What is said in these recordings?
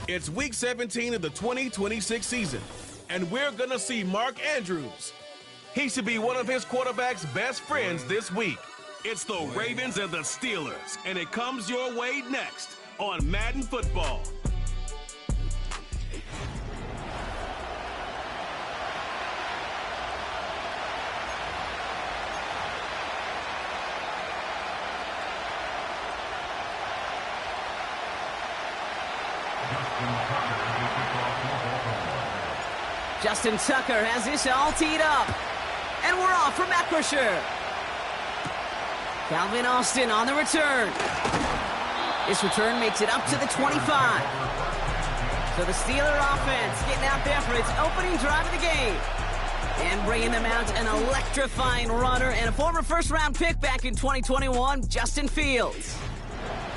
It's week 17 of the 2026 season, and we're going to see Mark Andrews. He should be one of his quarterback's best friends this week. It's the Ravens and the Steelers, and it comes your way next on Madden Football. Justin Tucker has this all teed up. And we're off for Macrisher. Calvin Austin on the return. This return makes it up to the 25. So the Steeler offense getting out there for its opening drive of the game. And bringing them out an electrifying runner and a former first-round pick back in 2021, Justin Fields.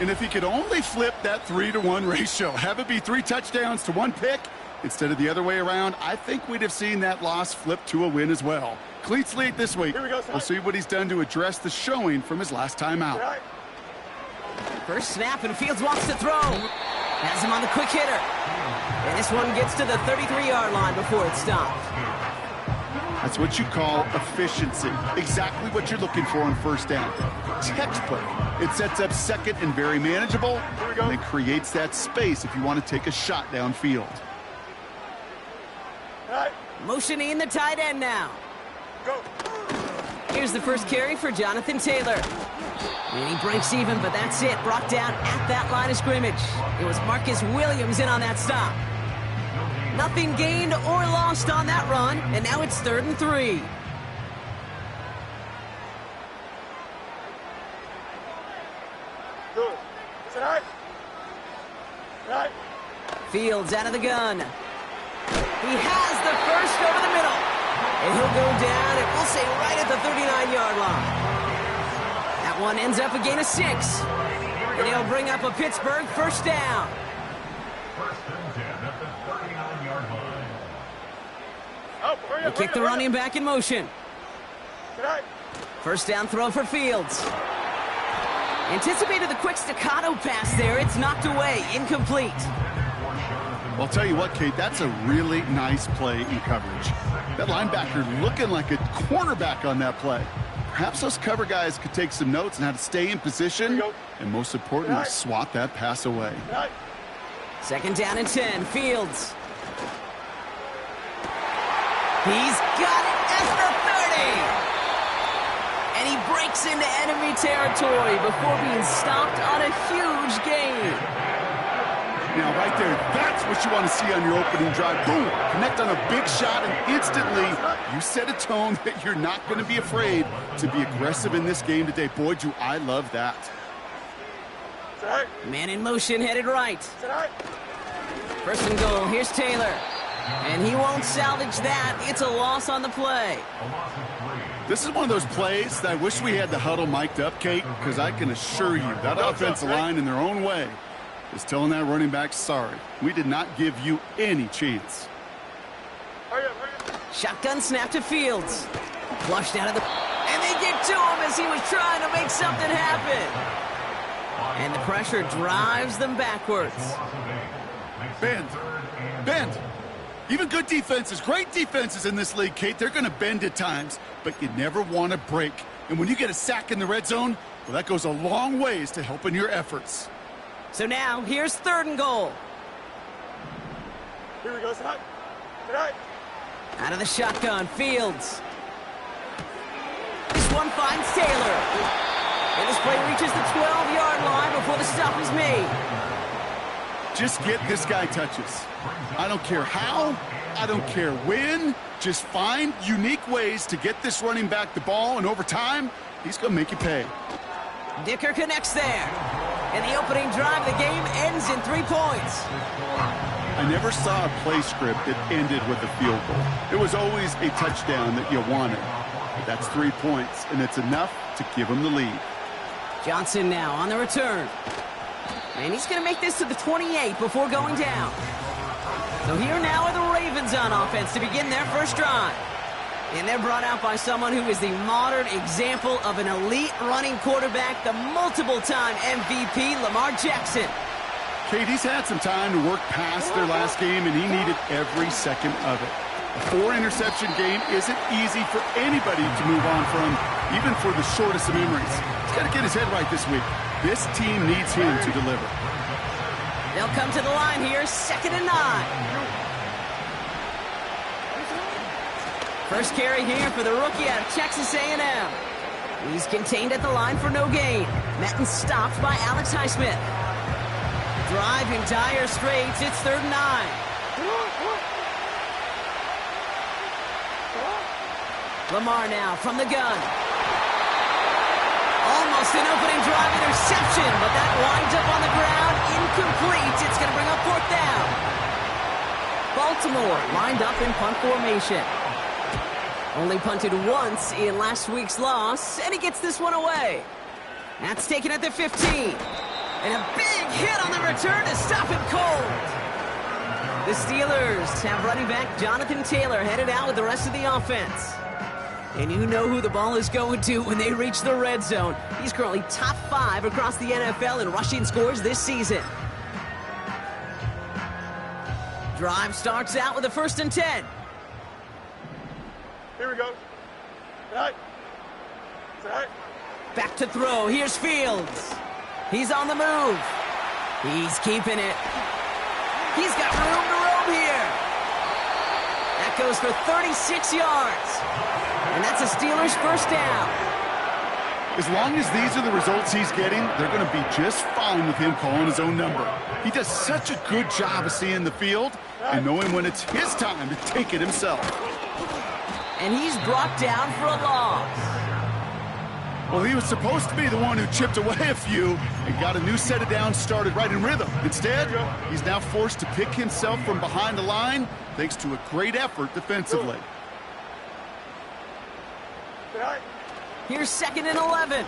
And if he could only flip that 3-to-1 ratio, have it be 3 touchdowns to 1 pick, instead of the other way around, I think we'd have seen that loss flip to a win as well. Cleats lead this week. We'll see what he's done to address the showing from his last time out. First snap, and Fields wants to throw. Has him on the quick hitter. And this one gets to the 33-yard line before it stopped. That's what you call efficiency. Exactly what you're looking for on first down. Textbook. It sets up second and very manageable, and it creates that space if you want to take a shot downfield. Motioning the tight end now. Go. Here's the first carry for Jonathan Taylor. And he breaks even, but that's it. Brought down at that line of scrimmage. It was Marcus Williams in on that stop. Nothing gained or lost on that run, and now it's 3rd and 3. Good. Tonight. Right. Fields out of the gun. He has the first over the middle. And he'll go down, and we'll say right at the 39-yard line. That one ends up a gain of 6. And he'll bring up a Pittsburgh first down. They kick the running back in motion. First down throw for Fields. Anticipated the quick staccato pass there. It's knocked away, incomplete. Well, I'll tell you what, Kate, that's a really nice play in coverage. That linebacker looking like a cornerback on that play. Perhaps those cover guys could take some notes on how to stay in position and, most importantly, swat that pass away. Second down and 10, Fields. He's got it at the 30. And he breaks into enemy territory before being stopped on a huge gain. Now, right there, that's what you want to see on your opening drive. Boom! Connect on a big shot, and instantly you set a tone that you're not going to be afraid to be aggressive in this game today. Boy, do I love that. Man in motion, headed right. First and goal, here's Taylor. And he won't salvage that. It's a loss on the play. This is one of those plays that I wish we had the huddle mic'd up, Kate, because I can assure you that offensive line in their own way is telling that running back, sorry, we did not give you any chance. Shotgun snap to Fields. Flushed out of the... And they get to him as he was trying to make something happen. And the pressure drives them backwards. Bend. Even good defenses, great defenses in this league, Kate, they're going to bend at times, but you never want to break. And when you get a sack in the red zone, well, that goes a long ways to helping your efforts. So now, here's 3rd and goal. Here we go, tonight. Out of the shotgun, Fields. This one finds Taylor. And this play reaches the 12-yard line before the stop is made. Just get this guy touches. I don't care how, I don't care when. Just find unique ways to get this running back the ball, and over time, he's going to make you pay. Dicker connects there. And the opening drive of the game ends in 3 points. I never saw a play script that ended with a field goal. It was always a touchdown that you wanted. But that's 3 points, and it's enough to give him the lead. Johnson now on the return. And he's going to make this to the 28 before going down. So here now are the Ravens on offense to begin their first drive. And they're brought out by someone who is the modern example of an elite running quarterback, the multiple-time MVP, Lamar Jackson. Kate, he's had some time to work past their last game, and he needed every second of it. A 4-interception game isn't easy for anybody to move on from, even for the shortest of memories. He's got to get his head right this week. This team needs him to deliver. They'll come to the line here, 2nd and 9. First carry here for the rookie out of Texas A&M. He's contained at the line for no gain. Madden stopped by Alex Highsmith. Driving dire straits, it's 3rd and 9. Lamar now from the gun. Almost an opening drive interception, but that winds up on the ground, incomplete. It's going to bring up 4th down. Baltimore lined up in punt formation. Only punted once in last week's loss, and he gets this one away. That's taken at the 15. And a big hit on the return to stop him cold. The Steelers have running back Jonathan Taylor headed out with the rest of the offense. And you know who the ball is going to when they reach the red zone. He's currently top 5 across the NFL in rushing scores this season. Drive starts out with a 1st and 10. Here we go. Right. Right. Back to throw. Here's Fields. He's on the move. He's keeping it. He's got room to roam here. That goes for 36 yards. And that's a Steelers 1st down. As long as these are the results he's getting, they're going to be just fine with him calling his own number. He does such a good job of seeing the field and knowing when it's his time to take it himself. And he's brought down for a loss. Well, he was supposed to be the one who chipped away a few and got a new set of downs started right in rhythm. Instead, he's now forced to pick himself from behind the line thanks to a great effort defensively. Here's 2nd and 11.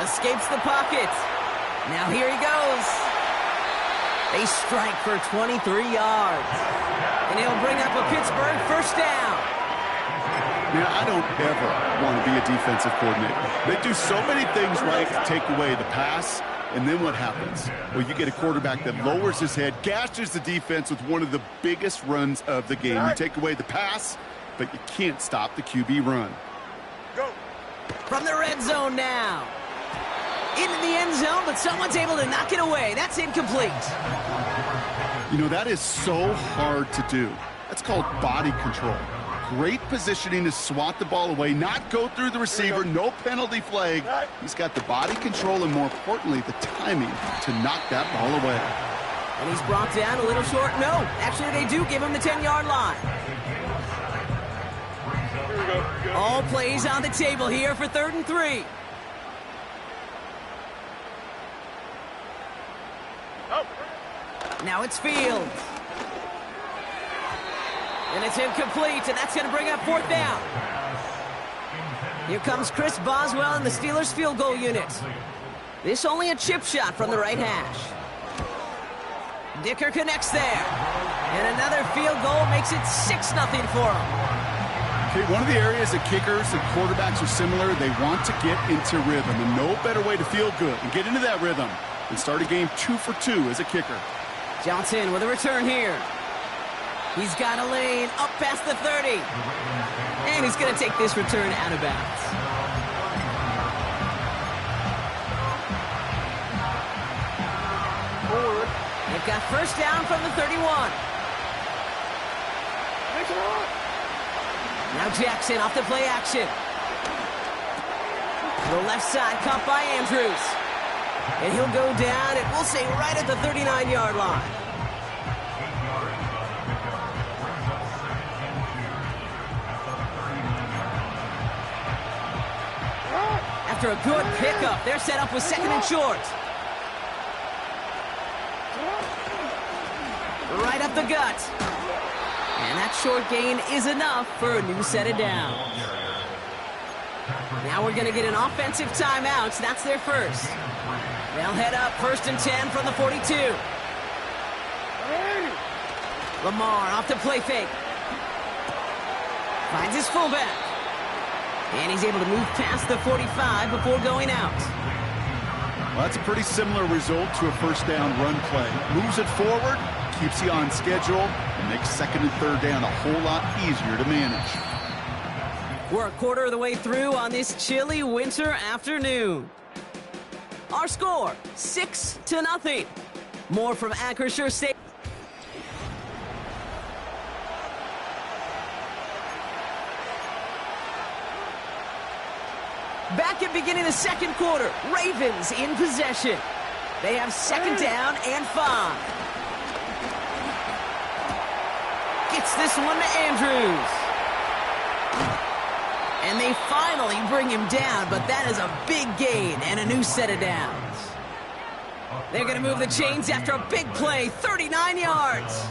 Escapes the pocket. Now here he goes. They strike for 23 yards. And he'll bring up a Pittsburgh 1st down. Man, I don't ever want to be a defensive coordinator. They do so many things right to take away the pass, and then what happens? Well, you get a quarterback that lowers his head, gashes the defense with one of the biggest runs of the game. You take away the pass, but you can't stop the QB run. Go. From the red zone now. Into the end zone, but someone's able to knock it away. That's incomplete. You know, that is so hard to do. That's called body control. Great positioning to swat the ball away, not go through the receiver, no penalty flag. He's got the body control and, more importantly, the timing to knock that ball away. And he's brought down a little short. No, actually they do give him the 10-yard line. Here we go. All plays on the table here for 3rd and 3. Oh. Now it's Fields. And it's incomplete, and that's going to bring up 4th down. Here comes Chris Boswell in the Steelers field goal unit. This only a chip shot from the right hash. Dicker connects there. And another field goal makes it 6-0 for him. Okay, one of the areas that kickers and quarterbacks are similar, they want to get into rhythm. And no better way to feel good and get into that rhythm than start a game 2 for 2 as a kicker. Johnson with a return here. He's got a lane up past the 30. And he's going to take this return out of bounds. Forward. They've got 1st down from the 31. Now Jackson off the play action. The left side caught by Andrews. And he'll go down, and we'll say right at the 39-yard line. After a good pickup, they're set up with 2nd and short. Right up the gut. And that short gain is enough for a new set of downs. Now we're going to get an offensive timeout. That's their first. They'll head up 1st and 10 from the 42. Lamar off the play fake. Finds his fullback. And he's able to move past the 45 before going out. Well, that's a pretty similar result to a first down run play. Moves it forward, keeps you on schedule, and makes second and third down a whole lot easier to manage. We're a quarter of the way through on this chilly winter afternoon. Our score, 6-0. More from Acrisure State. Back at beginning the second quarter, Ravens in possession. They have second down and 5. Gets this one to Andrews. And they finally bring him down, but that is a big gain and a new set of downs. They're going to move the chains after a big play, 39 yards.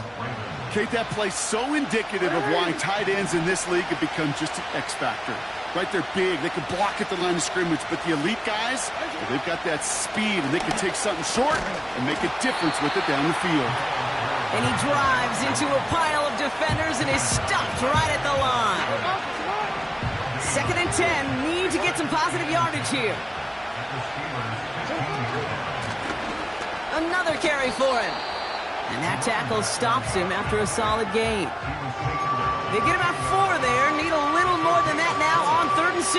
Kate, that play's so indicative of why tight ends in this league have become just an X factor. Right, they're big, they can block at the line of scrimmage, but the elite guys, well, they've got that speed, and they can take something short and make a difference with it down the field. And he drives into a pile of defenders and is stopped right at the line. Second and 10, need to get some positive yardage here. Another carry for him. And that tackle stops him after a solid gain. They get about 4 there, need a little more than that now on 3rd and 6.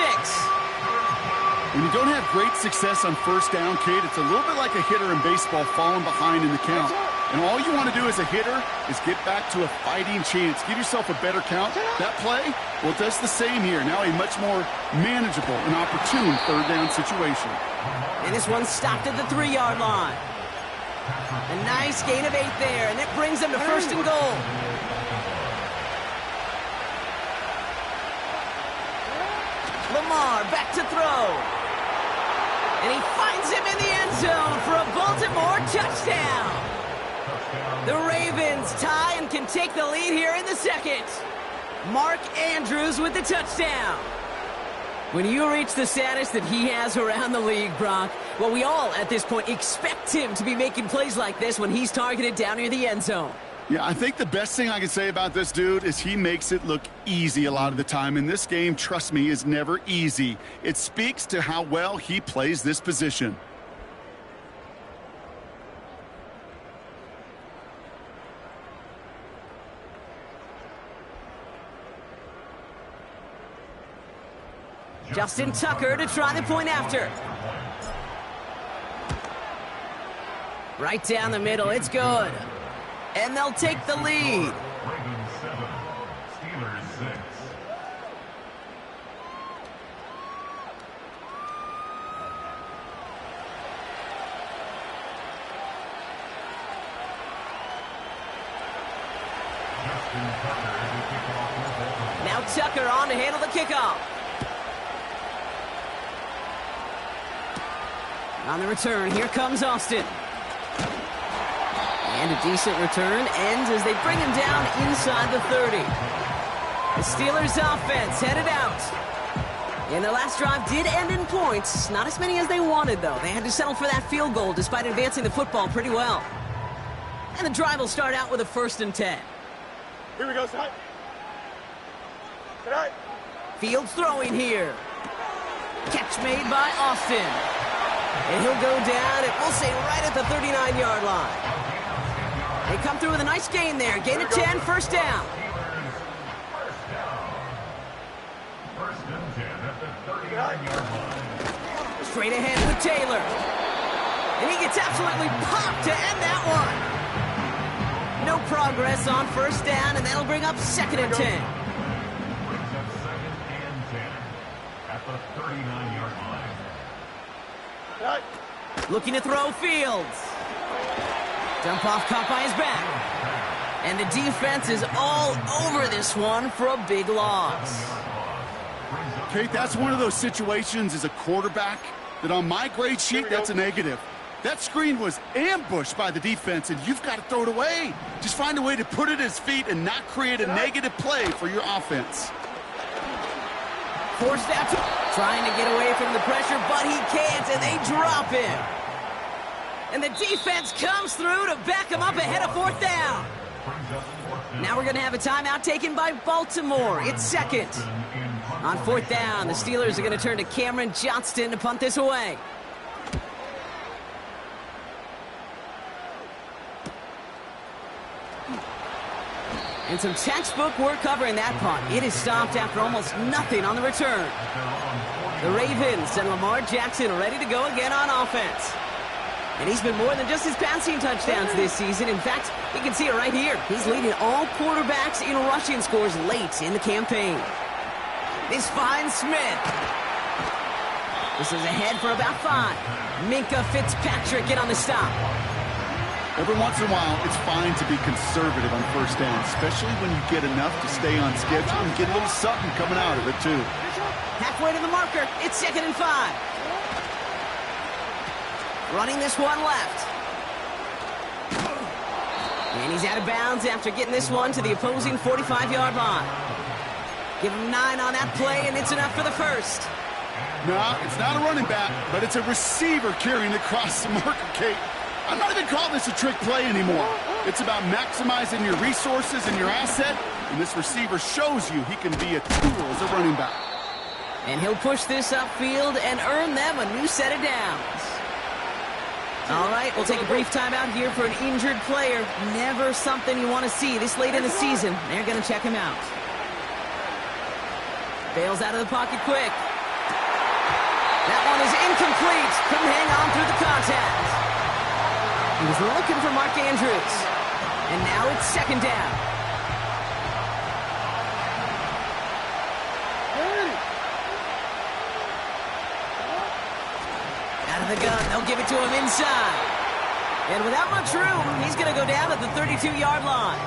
When you don't have great success on first down, Kate, it's a little bit like a hitter in baseball falling behind in the count. And all you want to do as a hitter is get back to a fighting chance. Give yourself a better count. That play, well, it does the same here. Now a much more manageable and opportune third down situation. And this one stopped at the 3-yard line. A nice gain of 8 there, and it brings them to 1st and goal. Lamar back to throw. And he finds him in the end zone for a Baltimore touchdown. The Ravens tie and can take the lead here in the second. Mark Andrews with the touchdown. When you reach the status that he has around the league, Brock, well, we all at this point expect him to be making plays like this when he's targeted down near the end zone. Yeah, I think the best thing I can say about this dude is he makes it look easy a lot of the time. And this game, trust me, is never easy. It speaks to how well he plays this position. Justin Tucker to try the point after. Right down the middle, it's good. And they'll take the lead. Ravens 7, Steelers 6. Now Tucker on to handle the kickoff. On the return, here comes Austin. And a decent return ends as they bring him down inside the 30. The Steelers offense headed out. And their last drive did end in points. Not as many as they wanted, though. They had to settle for that field goal despite advancing the football pretty well. And the drive will start out with a 1st and 10. Here we go, side. Tonight. Fields throwing here. Catch made by Austin. And he'll go down, and we'll say right at the 39-yard line. They come through with a nice gain there. Gain of 10, 1st down. First and 10 at the 39-yard line. Straight ahead with Taylor. And he gets absolutely popped to end that one. No progress on 1st down, and that'll bring up 2nd and 10. Brings up 2nd and 10 at the 39-yard line. Tonight. Looking to throw Fields. Dump off caught by his back. And the defense is all over this one for a big loss. Kate, that's one of those situations as a quarterback that on my grade sheet, that's a negative. That screen was ambushed by the defense, and you've got to throw it away. Just find a way to put it at his feet and not create a negative play for your offense. Forced out, trying to get away from the pressure, but he can't, and they drop him. And the defense comes through to back him up ahead of 4th down. Now we're going to have a timeout taken by Baltimore. It's 2nd. On 4th down, the Steelers are going to turn to Cameron Johnston to punt this away. And some textbook work covering that punt. It is stopped after almost nothing on the return. The Ravens and Lamar Jackson ready to go again on offense. And he's been more than just his passing touchdowns this season. In fact, you can see it right here. He's leading all quarterbacks in rushing scores late in the campaign. This finds Smith. This is ahead for about 5. Minka Fitzpatrick in on the stop. Every once in a while, it's fine to be conservative on first down, especially when you get enough to stay on schedule and get a little something coming out of it, too. Halfway to the marker. It's 2nd and 5. Running this one left. And he's out of bounds after getting this one to the opposing 45-yard line. Give him 9 on that play, and it's enough for the first. No, it's not a running back, but it's a receiver carrying across the marker, Kate. I'm not even calling this a trick play anymore. It's about maximizing your resources and your asset, and this receiver shows you he can be a tool as a running back. And he'll push this upfield and earn them a new set of downs. All right, we'll take a brief timeout here for an injured player. Never something you want to see this late in the season. They're going to check him out. Bails out of the pocket quick. That one is incomplete. Couldn't hang on through the contact. He was looking for Mark Andrews. And now it's 2nd down. Out of the gun, they'll give it to him inside. And without much room, he's going to go down at the 32-yard line.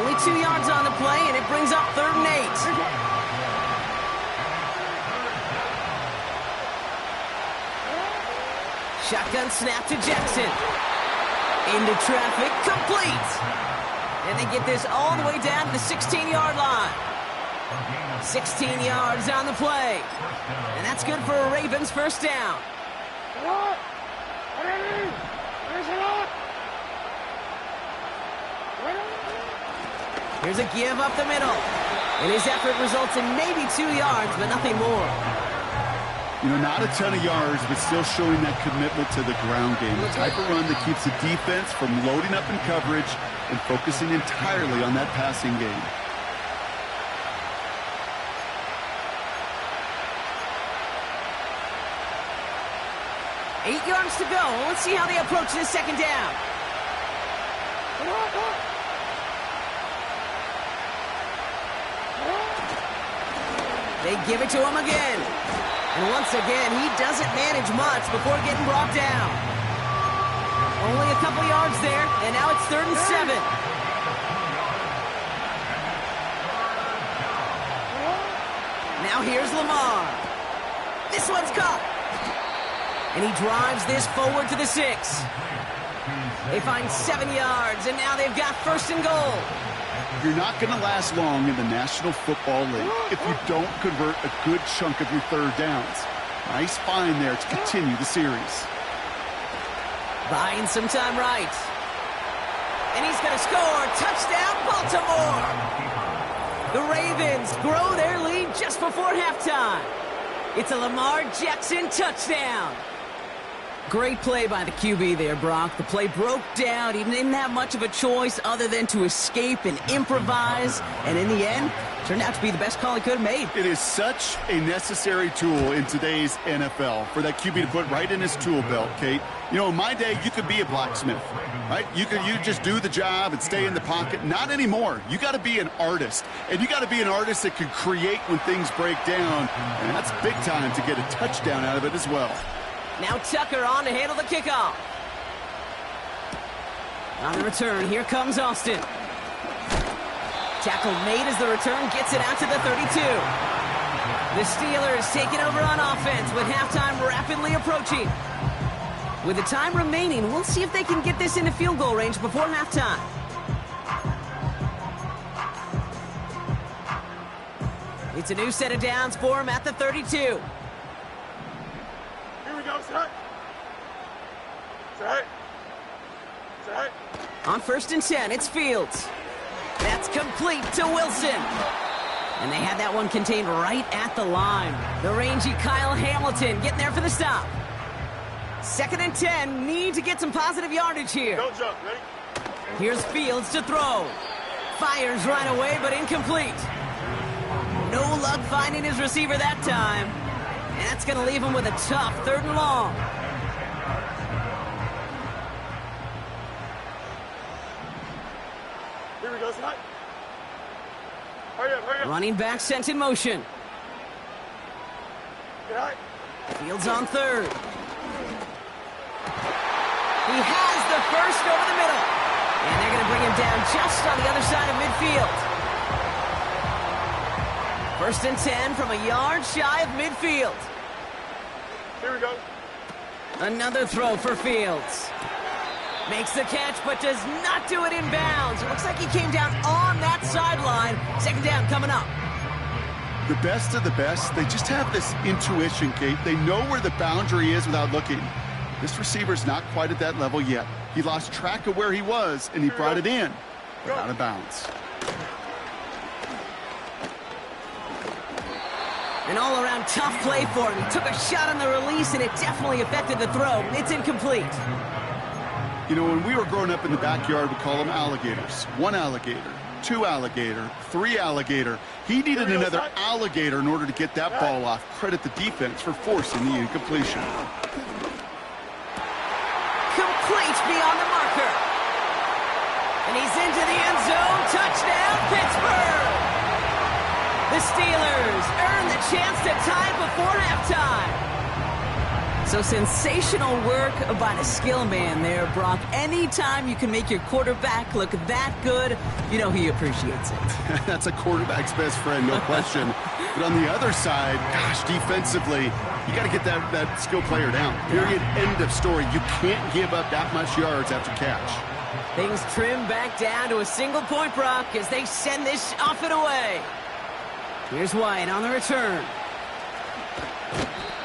Only 2 yards on the play, and it brings up 3rd and 8. Shotgun snap to Jackson. Into traffic, complete. And they get this all the way down to the 16-yard line. 16 yards on the play. And that's good for a Ravens first down. Here's a give up the middle. And his effort results in maybe 2 yards, but nothing more. You know, not a ton of yards, but still showing that commitment to the ground game. The type of run that keeps the defense from loading up in coverage and focusing entirely on that passing game. Eight yards to go. Let's see how they approach this 2nd down. They give it to him again. And once again, he doesn't manage much before getting brought down. Only a couple yards there, and now it's 3rd and 7. Now here's Lamar. This one's caught. And he drives this forward to the 6. They find 7 yards, and now they've got 1st and goal. You're not going to last long in the National Football League if you don't convert a good chunk of your 3rd downs. Nice find there to continue the series. Buying some time right. And he's going to score. Touchdown, Baltimore. The Ravens grow their lead just before halftime. It's a Lamar Jackson touchdown. Great play by the QB there, Brock. The play broke down. He didn't have much of a choice other than to escape and improvise. And in the end, turned out to be the best call he could have made. It is such a necessary tool in today's NFL for that QB to put right in his tool belt, Kate. You know, in my day, you could be a blacksmith, right? You just do the job and stay in the pocket. Not anymore. You got to be an artist. And you got to be an artist that can create when things break down. And that's big time to get a touchdown out of it as well. Now Tucker on to handle the kickoff. On the return, here comes Austin. Tackle made as the return gets it out to the 32. The Steelers taking over on offense with halftime rapidly approaching. With the time remaining, we'll see if they can get this into field goal range before halftime. It's a new set of downs for him at the 32. On 1st and 10, it's Fields. That's complete to Wilson. And they had that one contained right at the line. The rangy Kyle Hamilton getting there for the stop. 2nd and 10, need to get some positive yardage here. Don't jump, ready? Here's Fields to throw. Fires right away, but incomplete. No luck finding his receiver that time. And that's going to leave him with a tough 3rd and long. Here we go, Scott. Hurry up, hurry up. Running back sent in motion. Get out. Fields on 3rd. He has the first over the middle. And they're going to bring him down just on the other side of midfield. 1st and 10 from a yard shy of midfield. Here we go. Another throw for Fields. Makes the catch, but does not do it in bounds. It looks like he came down on that sideline. 2nd down coming up. The best of the best, they just have this intuition, Kate. They know where the boundary is without looking. This receiver's not quite at that level yet. He lost track of where he was, and he brought it in, but out of bounds. An all-around tough play for him. He took a shot on the release, and it definitely affected the throw. It's incomplete. You know, when we were growing up in the backyard, we call them alligators. 1 alligator, 2 alligator, 3 alligator. He needed another alligator in order to get that ball off. Credit the defense for forcing the incompletion. Complete beyond the marker. And he's into the end zone. Touchdown, Pittsburgh! The Steelers earn the chance to tie before halftime. So sensational work by the skill man there, Brock. Anytime you can make your quarterback look that good, you know he appreciates it. That's a quarterback's best friend, no question. But on the other side, gosh, defensively, you got to get that skill player down. Period. End of story. You can't give up that much yards after catch. Things trim back down to a single point, Brock, as they send this off and away. Here's White on the return.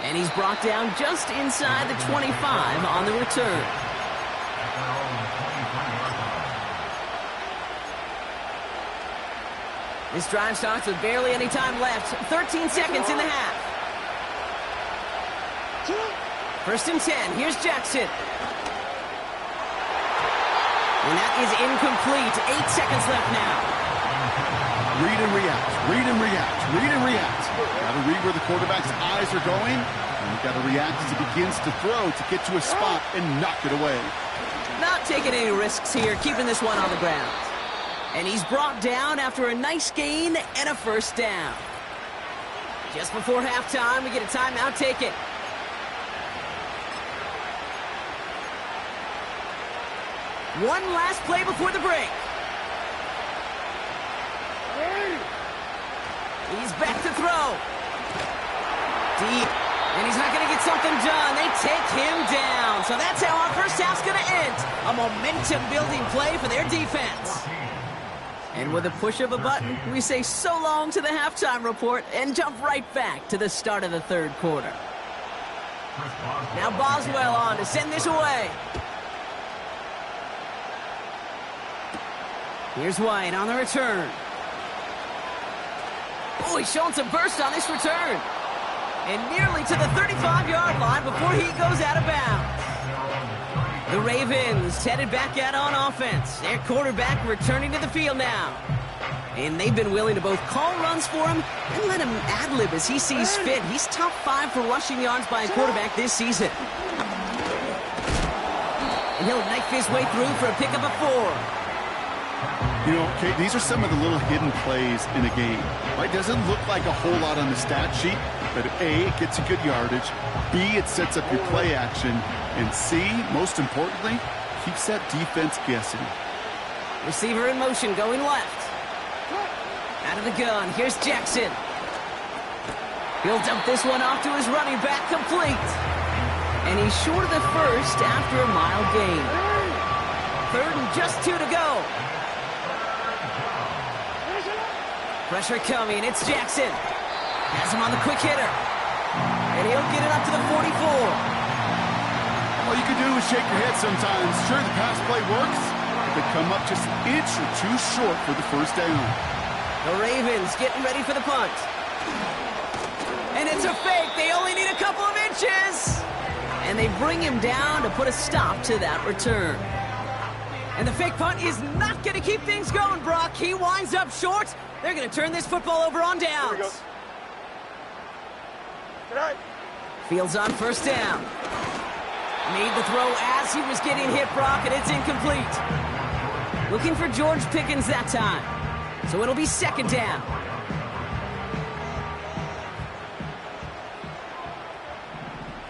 And he's brought down just inside the 25 on the return. This drive starts with barely any time left. 13 seconds in the half. 1st and 10. Here's Jackson. And that is incomplete. 8 seconds left now. Read and react, read and react, read and react. Got to read where the quarterback's eyes are going, and you got to react as he begins to throw to get to a spot and knock it away. Not taking any risks here, keeping this one on the ground. And he's brought down after a nice gain and a 1st down. Just before halftime, we get a timeout. Take it. One last play before the break. He's back to throw. Deep. And he's not going to get something done. They take him down. So that's how our first half's going to end. A momentum-building play for their defense. And with a push of a button, we say so long to the halftime report and jump right back to the start of the 3rd quarter. Now Boswell on to send this away. Here's White on the return. Oh, he's showing some burst on this return. And nearly to the 35-yard line before he goes out of bounds. The Ravens headed back out on offense. Their quarterback returning to the field now. And they've been willing to both call runs for him and let him ad-lib as he sees fit. He's top 5 for rushing yards by a quarterback this season. And he'll knife his way through for a pickup of 4. You know, Kate, these are some of the little hidden plays in a game. Right? Doesn't look like a whole lot on the stat sheet, but A, it gets you good yardage. B, it sets up your play action. And C, most importantly, keeps that defense guessing. Receiver in motion going left. Out of the gun, here's Jackson. He'll dump this one off to his running back, complete. And he's short of the 1st after a mile gain. 3rd and just 2 to go. Pressure coming, it's Jackson. Has him on the quick hitter. And he'll get it up to the 44. All you can do is shake your head sometimes. Sure, the pass play works, but they come up just an inch or 2 short for the 1st down. The Ravens getting ready for the punt. And it's a fake. They only need a couple of inches. And they bring him down to put a stop to that return. And the fake punt is not going to keep things going, Brock. He winds up short. They're going to turn this football over on downs. Fields on first down. Made the throw as he was getting hit, Brock, and it's incomplete. Looking for George Pickens that time. So it'll be second down.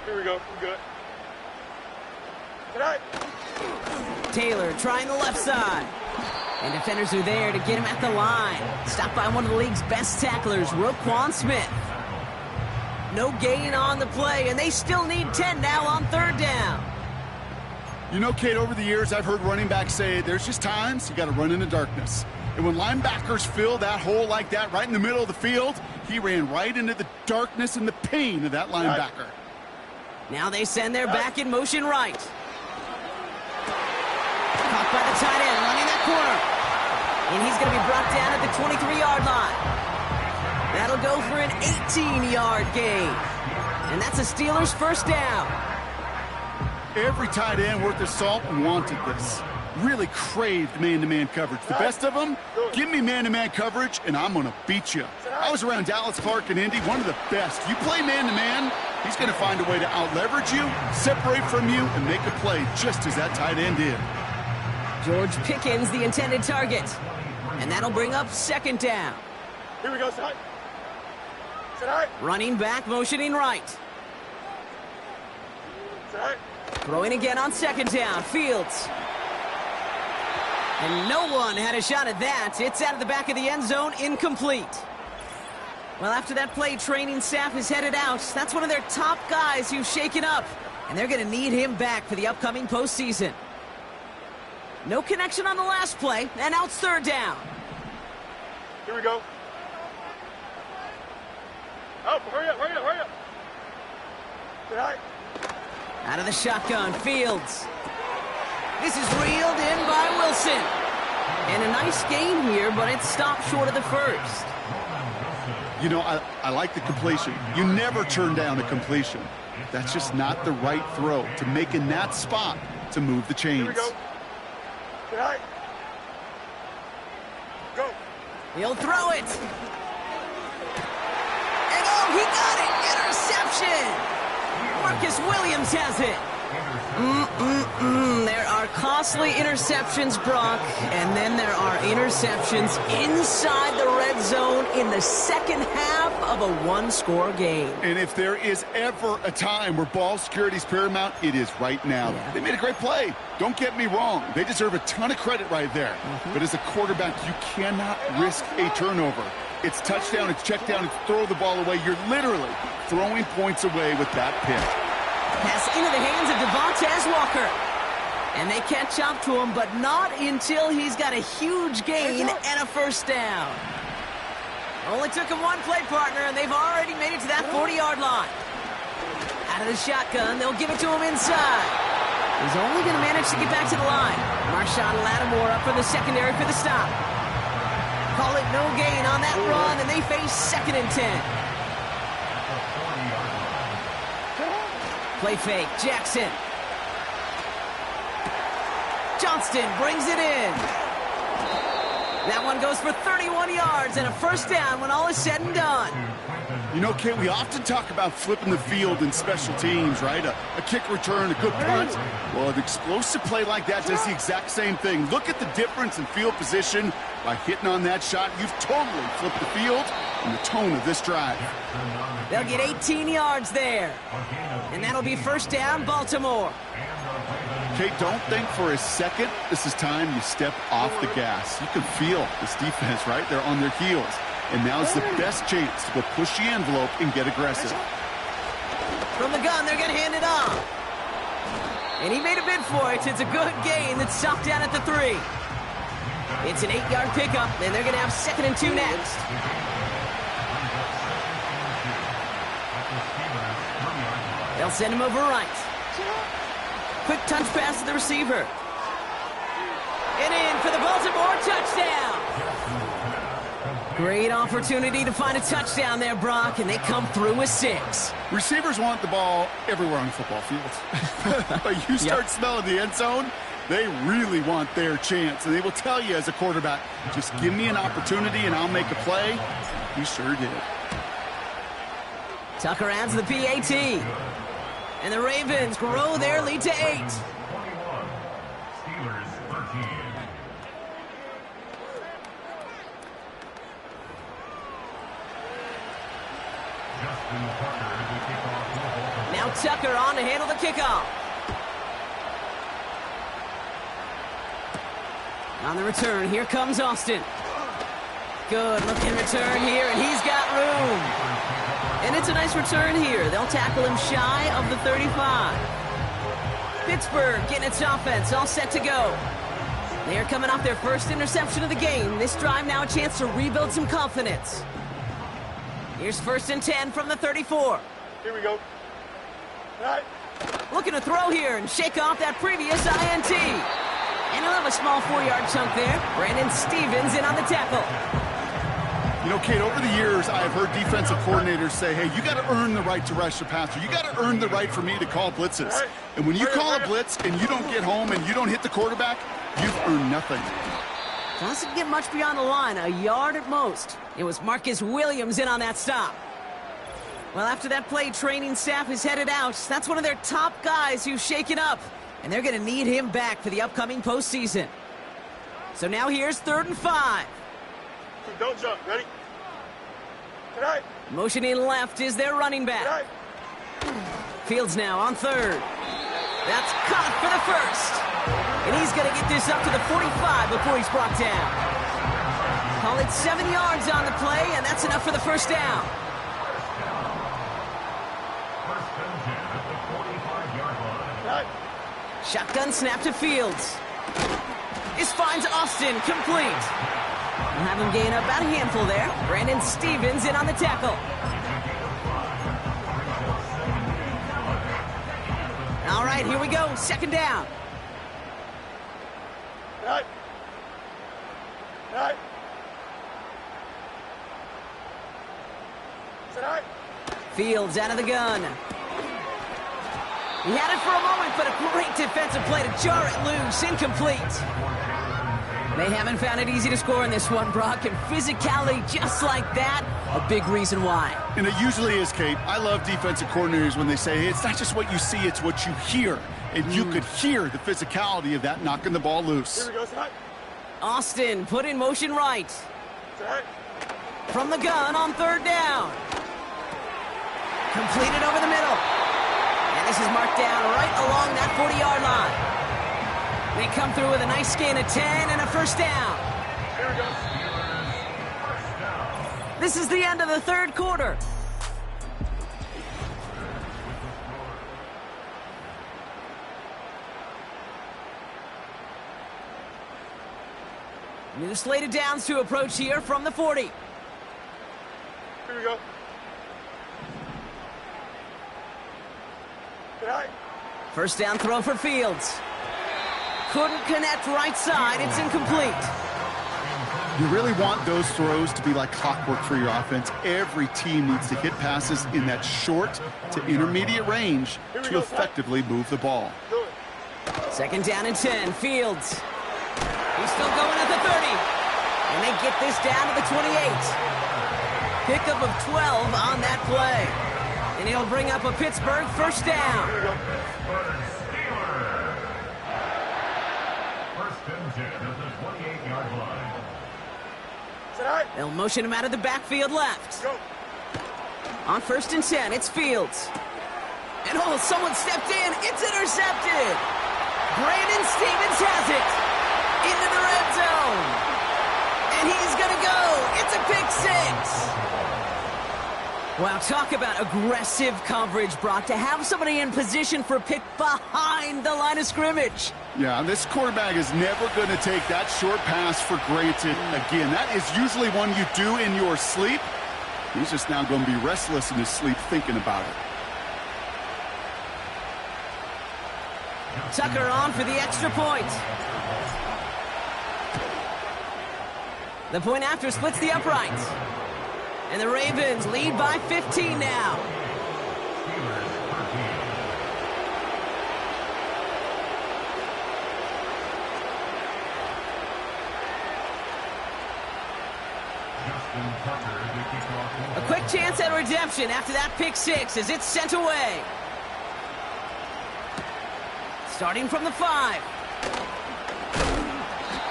Here we go. We're good. Good night. Taylor trying the left side. And defenders are there to get him at the line. Stopped by one of the league's best tacklers, Roquan Smith. No gain on the play, and they still need 10 now on third down. You know, Kate, over the years, I've heard running backs say there's just times you got to run in the darkness. And when linebackers fill that hole like that right in the middle of the field, he ran right into the darkness and the pain of that linebacker. Now they send their back in motion right. Caught by the tight end, running that corner. And he's going to be brought down at the 23-yard line. That'll go for an 18-yard gain. And that's a Steelers first down. Every tight end worth his salt wanted this. Really craved man-to-man coverage. The best of them, give me man-to-man coverage, and I'm going to beat you. I was around Dallas Clark and Indy, one of the best. You play man-to-man, he's going to find a way to out-leverage you, separate from you, and make a play just as that tight end did. George Pickens, the intended target. And that'll bring up second down. Here we go, side. Side. Running back, motioning right. Side. Throwing again on second down. Fields. And no one had a shot at that. It's out of the back of the end zone, incomplete. Well, after that play, training staff is headed out. That's one of their top guys who's shaken up. And they're going to need him back for the upcoming postseason. No connection on the last play, and now it's third down. Here we go. Oh, hurry up, hurry up, hurry up. Side. Out of the shotgun, Fields. This is reeled in by Wilson. And a nice gain here, but it stopped short of the first. You know, I like the completion. You never turn down a completion. That's just not the right throw to make in that spot to move the chains. Here we go. Side. Go. He'll throw it. And oh, he got it. Interception. Marcus Williams has it. There are costly interceptions, Brock, and then there are interceptions inside the red zone in the second half of a one-score game. And if there is ever a time where ball security is paramount, it is right now. Yeah. They made a great play. Don't get me wrong. They deserve a ton of credit right there. But as a quarterback, you cannot risk a turnover. It's touchdown, it's check down, it's throw the ball away. You're literally throwing points away with that pick. Pass into the hands of Devontae Walker. And they catch up to him, but not until he's got a huge gain and a first down. Only took him one play, partner, and they've already made it to that 40-yard line. Out of the shotgun, they'll give it to him inside. He's only going to manage to get back to the line. Marshawn Lattimore up for the secondary for the stop. Call it no gain on that run, and they face 2nd and 10. Play fake, Jackson. Johnston brings it in. That one goes for 31 yards and a first down when all is said and done. You know, Kate, we often talk about flipping the field in special teams, right? A kick return, a good punt. Well, an explosive play like that does the exact same thing. Look at the difference in field position. By hitting on that shot, you've totally flipped the field and the tone of this drive. They'll get 18 yards there. And that'll be first down, Baltimore. Kate, don't think for a second this is time you step off the gas. You can feel this defense, right? They're on their heels. And now's the best chance to go push the envelope and get aggressive. From the gun, they're going to hand it off. And he made a bid for it. It's a good gain that's stopped down at the 3. It's an 8-yard pickup, and they're going to have 2nd and 2 next. They'll send him over right. Quick touch pass to the receiver. And in for the Baltimore touchdown. Great opportunity to find a touchdown there, Brock, and they come through with 6. Receivers want the ball everywhere on the football field. But you start smelling the end zone, They really want their chance, and they will tell you as a quarterback, just give me an opportunity and I'll make a play. He sure did. Tucker adds the PAT. And the Ravens grow their lead to 8. 21. Steelers 13. Now Tucker on to handle the kickoff. On the return, here comes Austin. Good looking return here, and he's got room. And it's a nice return here. They'll tackle him shy of the 35. Pittsburgh getting its offense all set to go. They're coming off their first interception of the game. This drive now a chance to rebuild some confidence. Here's 1st and 10 from the 34. Here we go. All right. Looking to throw here and shake off that previous INT. And he'll have a small 4-yard chunk there. Brandon Stevens in on the tackle. You know, Kate, over the years, I've heard defensive coordinators say, hey, you got to earn the right to rush the passer. You got to earn the right for me to call blitzes. Right. And when you call a blitz and you don't get home and you don't hit the quarterback, you've earned nothing. Doesn't get much beyond the line, a yard at most. It was Marcus Williams in on that stop. Well, after that play, training staff is headed out. That's one of their top guys who's shaken up. And they're going to need him back for the upcoming postseason. So now here's 3rd and 5. Don't jump. Ready? All right. Motioning left is their running back. All right. Fields now on 3rd. That's caught for the 1st. And he's going to get this up to the 45 before he's brought down. Call it 7 yards on the play, and that's enough for the 1st down. Shotgun snap to Fields. This finds Austin complete. We'll have him gain about a handful there. Brandon Stevens in on the tackle. All right, here we go. 2nd down. All right. All right. All right. Fields out of the gun. He had it for a moment, but a great defensive play to jar it loose. Incomplete. They haven't found it easy to score in this one, Brock, and physicality just like that, a big reason why. And it usually is, Kate. I love defensive coordinators when they say, hey, it's not just what you see, it's what you hear. And you could hear the physicality of that knocking the ball loose. Here we go. All right. Austin put in motion right. All right. From the gun on 3rd down. Completed over the middle. And this is marked down right along that 40-yard line. They come through with a nice gain of 10 and a 1st down. Here we go. This is the end of the 3rd quarter. New slated downs to approach here from the 40. Here we go. All right. 1st down throw for Fields. Couldn't connect right side. It's incomplete. You really want those throws to be like clockwork for your offense. Every team needs to hit passes in that short to intermediate range to effectively move the ball. 2nd down and 10. Fields. He's still going at the 30. And they get this down to the 28. Pickup of 12 on that play. And he'll bring up a Pittsburgh 1st down. They'll motion him out of the backfield left. Go. On 1st and 10, it's Fields. And oh, someone stepped in. It's intercepted. Brandon Stevens has it. Into the red zone. And he's going to go. It's a pick 6. Wow, talk about aggressive coverage, Brock. To have somebody in position for a pick behind the line of scrimmage. Yeah, this quarterback is never going to take that short pass for granted again. That is usually one you do in your sleep. He's just now going to be restless in his sleep thinking about it. Tucker on for the extra point. The point after splits the uprights. And the Ravens lead by 15 now. A quick chance at redemption after that pick six as it's sent away. Starting from the 5.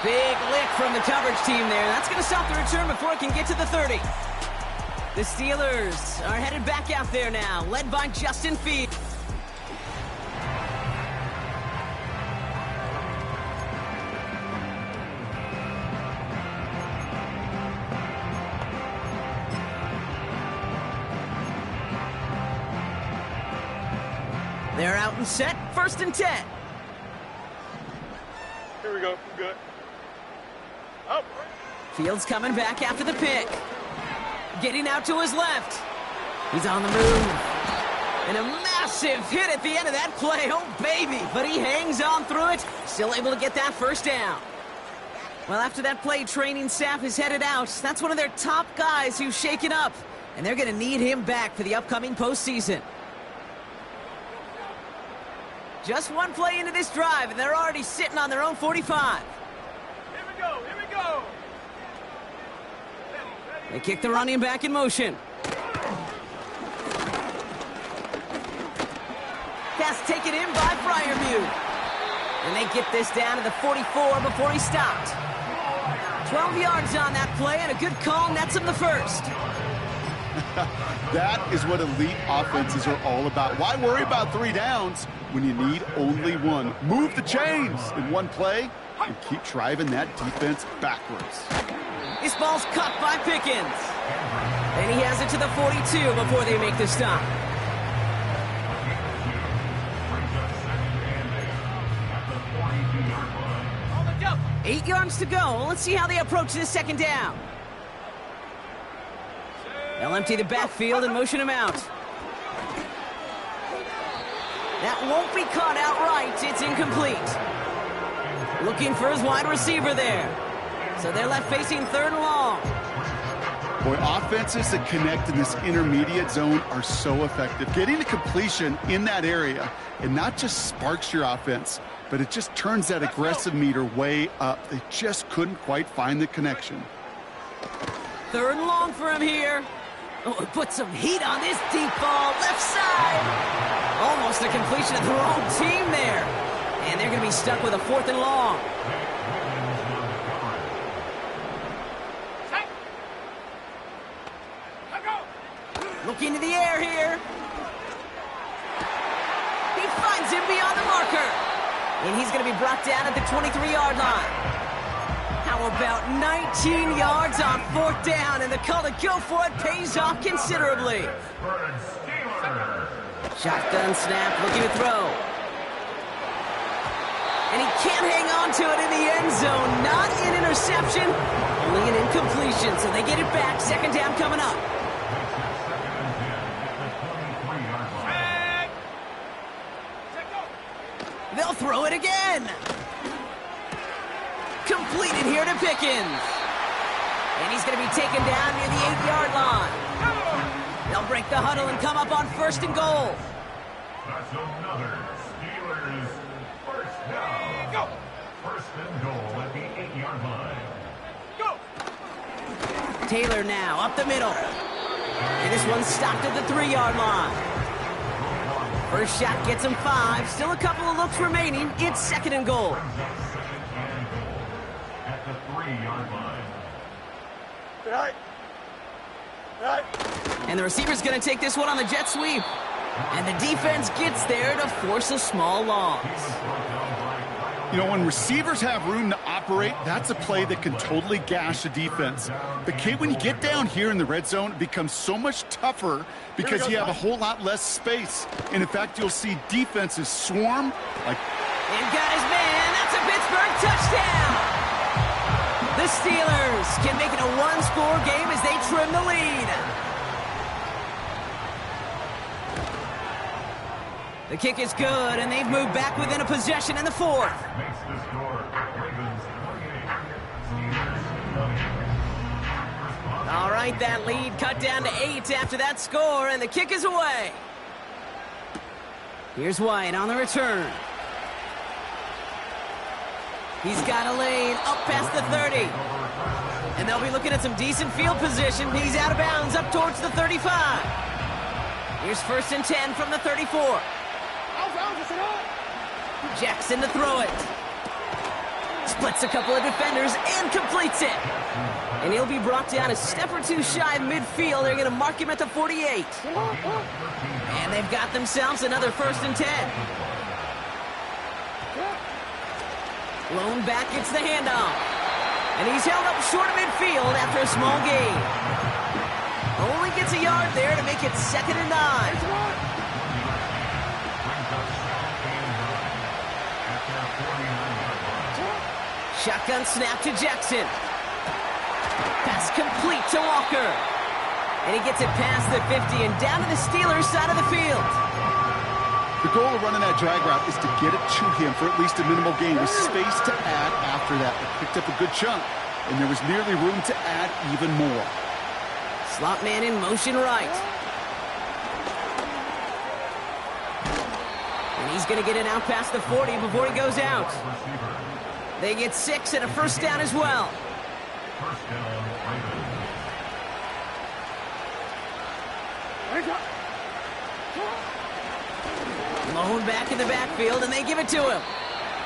Big lick from the coverage team there. That's going to stop the return before it can get to the 30. The Steelers are headed back out there now, led by Justin Fields. They're out and set, 1st and 10. Here we go. Good. Up. Fields coming back after the pick. Getting out to his left. He's on the move. And a massive hit at the end of that play. Oh, baby. But he hangs on through it. Still able to get that first down. Well, after that play, training staff is headed out. That's one of their top guys who's shaken up. And they're going to need him back for the upcoming postseason. Just one play into this drive, and they're already sitting on their own 45. Here we go. Here we go. They kick the running back in motion. Pass taken in by Fryermuth. And they get this down to the 44 before he stopped. 12 yards on that play, and a good call nets him the first. That is what elite offenses are all about. Why worry about 3 downs when you need only one? Move the chains in one play and keep driving that defense backwards. This ball's caught by Pickens. And he has it to the 42 before they make the stop. On the jump. 8 yards to go. Let's see how they approach this 2nd down. They'll empty the backfield and motion him out. That won't be caught outright. It's incomplete. Looking for his wide receiver there. So they're left facing 3rd and long. Boy, offenses that connect in this intermediate zone are so effective. Getting a completion in that area, it not just sparks your offense, but it just turns that aggressive meter way up. They just couldn't quite find the connection. 3rd and long for him here. Oh, put some heat on this deep ball. Left side. Almost a completion of the wrong team there. And they're going to be stuck with a 4th and long. Looking to the air here. He finds him beyond the marker. And he's going to be brought down at the 23-yard line. How about 19 yards on 4th down? And the call to go for it pays off considerably. Shotgun snap, looking to throw. And he can't hang on to it in the end zone. Not an interception, only an incompletion. So they get it back. 2nd down coming up. They'll throw it again. Completed here to Pickens. And he's going to be taken down near the 8-yard line. They'll break the huddle and come up on 1st and goal. That's another Steelers 1st down. Go. 1st and goal at the 8-yard line. Go. Taylor now up the middle. And this one's stopped at the 3-yard line. First shot gets him 5. Still a couple of looks remaining. It's 2nd and goal. At the 3-yard line. Right. Right. And the receiver's going to take this one on the jet sweep. And the defense gets there to force a small loss. You know, when receivers have room to operate, that's a play that can totally gash a defense. But, Kate, when you get down here in the red zone, it becomes so much tougher because you have a whole lot less space. And, in fact, you'll see defenses swarm like... And got his man. That's a Pittsburgh touchdown. The Steelers can make it a 1-score game as they trim the lead. The kick is good, and they've moved back within a possession in the 4th. Makes the score. Ravens 28. Steelers 20. All right, that lead cut down to 8 after that score, and the kick is away. Here's White on the return. He's got a lane up past the 30. And they'll be looking at some decent field position. He's out of bounds up towards the 35. Here's 1st and 10 from the 34. Jackson to throw it. Splits a couple of defenders and completes it. And he'll be brought down a step or two shy of midfield. They're going to mark him at the 48. And they've got themselves another 1st and 10. Lone back gets the handoff. And he's held up short of midfield after a small gain. Only gets a yard there to make it 2nd and 9. Shotgun snap to Jackson. Pass complete to Walker. And he gets it past the 50 and down to the Steelers' side of the field. The goal of running that drag route is to get it to him for at least a minimal gain with space to add after that. They picked up a good chunk, and there was nearly room to add even more. Slot man in motion right. And he's going to get it out past the 40 before he goes out. They get 6 and a 1st down as well. First down, Lone back in the backfield, and they give it to him.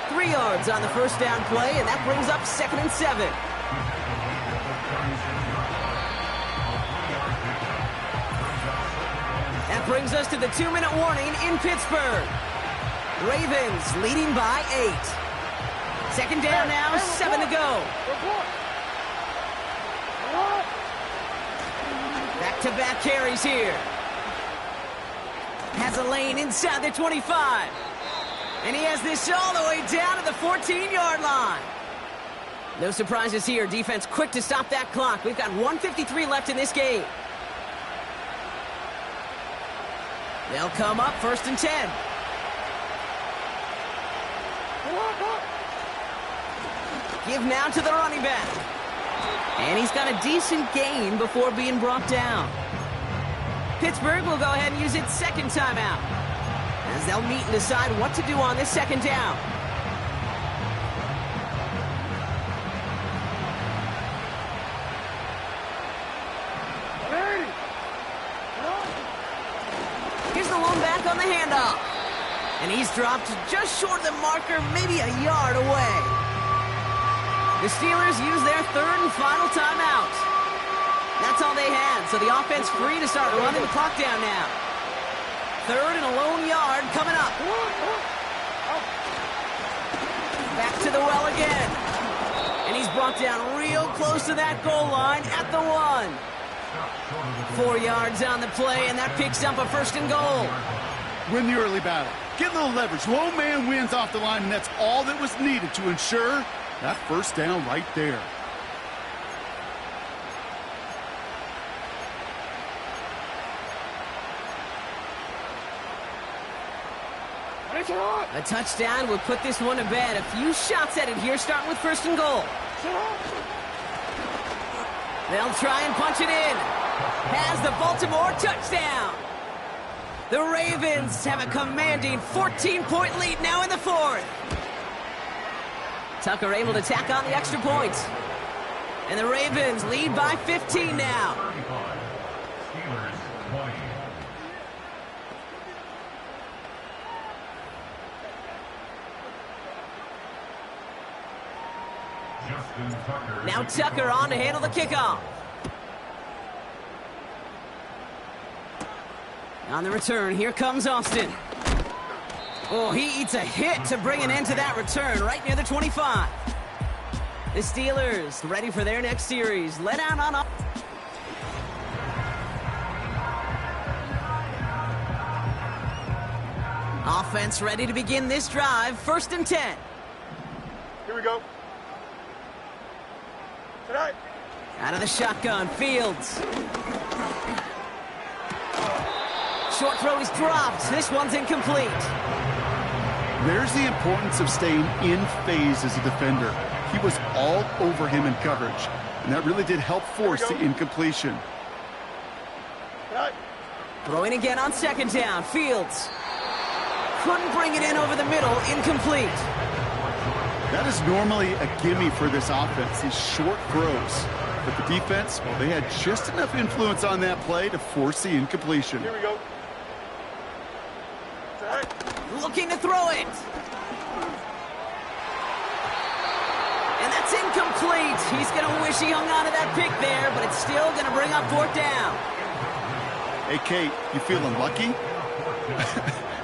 3 yards on the 1st down play, and that brings up 2nd and 7. That brings us to the 2-minute warning in Pittsburgh. Ravens leading by 8. 2nd down now, 7 to go. Back-to-back carries here. Has a lane inside the 25. And he has this all the way down to the 14-yard line. No surprises here. Defense quick to stop that clock. We've got 1:53 left in this game. They'll come up 1st and 10. Give now to the running back. And he's got a decent gain before being brought down. Pittsburgh will go ahead and use its 2nd timeout, as they'll meet and decide what to do on this 2nd down. Here's the lone back on the handoff. And he's dropped just short of the marker, maybe a yard away. The Steelers use their 3rd and final timeout. That's all they had, so the offense free to start running the clock down now. 3rd and a lone yard coming up. Back to the well again. And he's brought down real close to that goal line at the 1. 4 yards on the play, and that picks up a 1st and goal. Win the early battle. Get a little leverage. Low man wins off the line, and that's all that was needed to ensure that 1st down right there. A touchdown would put this one to bed. A few shots at it here, starting with 1st and goal. They'll try and punch it in. Has the Baltimore touchdown. The Ravens have a commanding 14-point lead now in the 4th. Tucker able to tack on the extra points. And the Ravens lead by 15 now. Steelers 20. Now Tucker on to handle the kickoff. On the return, here comes Austin. Oh, he eats a hit to bring an end to that return right near the 25. The Steelers ready for their next series. Let out on... Offense ready to begin this drive. 1st and 10. Here we go. Tonight. Out of the shotgun, Fields. Short throw is dropped. This one's incomplete. There's the importance of staying in phase as a defender. He was all over him in coverage, and that really did help force the incompletion. Tonight. Throwing again on 2nd down. Fields. Couldn't bring it in over the middle. Incomplete. That is normally a gimme for this offense, these short throws. But the defense, well, they had just enough influence on that play to force the incompletion. Here we go. Looking to throw it. And that's incomplete. He's going to wish he hung on to that pick there, but it's still going to bring up 4th down. Hey, Kate, you feeling lucky?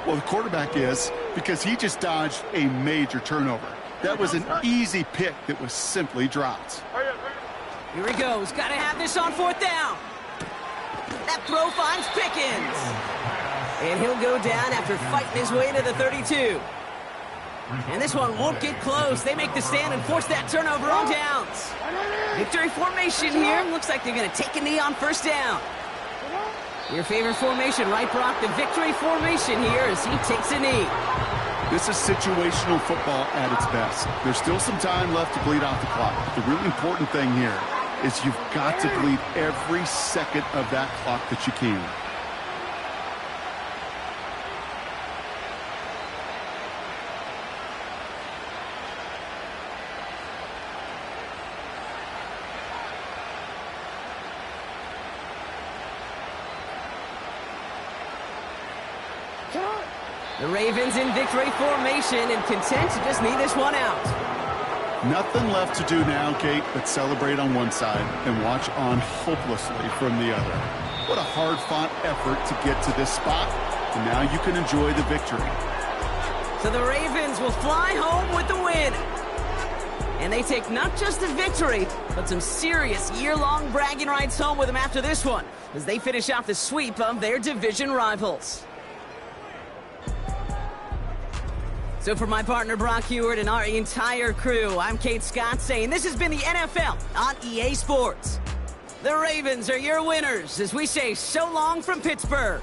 Well, the quarterback is, because he just dodged a major turnover. That was an easy pick that was simply dropped. Here he goes. Got to have this on 4th down. That throw finds Pickens. And he'll go down after fighting his way to the 32. And this one won't get close. They make the stand and force that turnover on downs. Victory formation here. Looks like they're going to take a knee on 1st down. Your favorite formation, right, Brock? The victory formation here as he takes a knee. This is situational football at its best. There's still some time left to bleed off the clock. The really important thing here is you've got to bleed every second of that clock that you can. The Ravens in victory formation and content to just knee this one out. Nothing left to do now, Kate, but celebrate on one side and watch on hopelessly from the other. What a hard-fought effort to get to this spot, and now you can enjoy the victory. So the Ravens will fly home with the win. And they take not just the victory, but some serious year-long bragging rights home with them after this one, as they finish off the sweep of their division rivals. So for my partner Brock Heward and our entire crew, I'm Kate Scott saying this has been the NFL on EA Sports. The Ravens are your winners as we say so long from Pittsburgh.